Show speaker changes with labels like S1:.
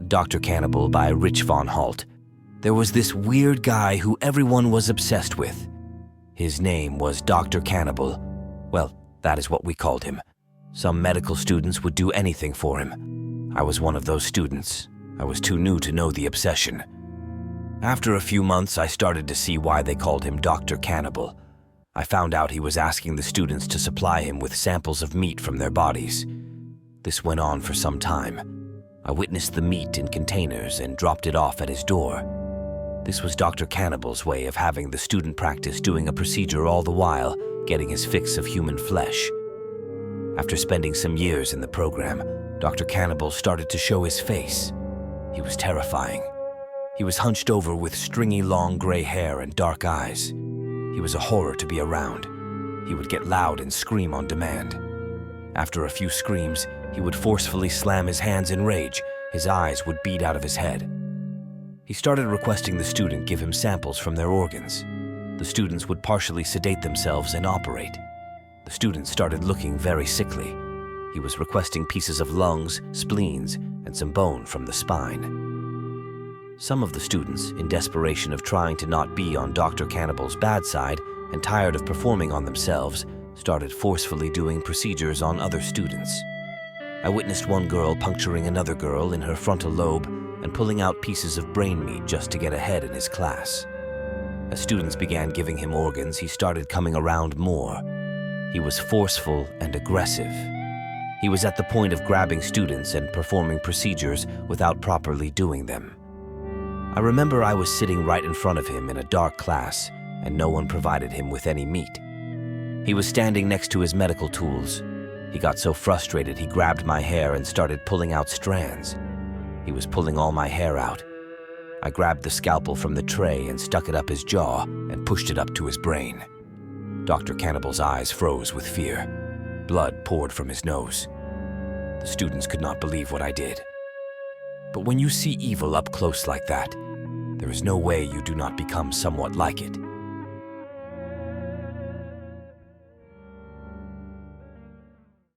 S1: read Dr. Cannibal by Rich von Halt, there was this weird guy who everyone was obsessed with. His name was Dr. Cannibal. Well, that is what we called him. Some medical students would do anything for him. I was one of those students. I was too new to know the obsession. After a few months, I started to see why they called him Dr. Cannibal. I found out he was asking the students to supply him with samples of meat from their bodies. This went on for some time. I witnessed the meat in containers and dropped it off at his door. This was Dr. Cannibal's way of having the student practice doing a procedure all the while getting his fix of human flesh. After spending some years in the program, Dr. Cannibal started to show his face. He was terrifying. He was hunched over with stringy long gray hair and dark eyes. He was a horror to be around. He would get loud and scream on demand. After a few screams, he would forcefully slam his hands in rage. His eyes would bead out of his head. He started requesting the student give him samples from their organs. The students would partially sedate themselves and operate. The student started looking very sickly. He was requesting pieces of lungs, spleens, and some bone from the spine. Some of the students, in desperation of trying to not be on Dr. Cannibal's bad side and tired of performing on themselves, started forcefully doing procedures on other students. I witnessed one girl puncturing another girl in her frontal lobe and pulling out pieces of brain meat just to get ahead in his class. As students began giving him organs, he started coming around more. He was forceful and aggressive. He was at the point of grabbing students and performing procedures without properly doing them. I remember I was sitting right in front of him in a dark class, and no one provided him with any meat. He was standing next to his medical tools. He got so frustrated he grabbed my hair and started pulling out strands. He was pulling all my hair out. I grabbed the scalpel from the tray and stuck it up his jaw and pushed it up to his brain. Dr. Cannibal's eyes froze with fear. Blood poured from his nose. The students could not believe what I did. But when you see evil up close like that, there is no way you do not become somewhat like it.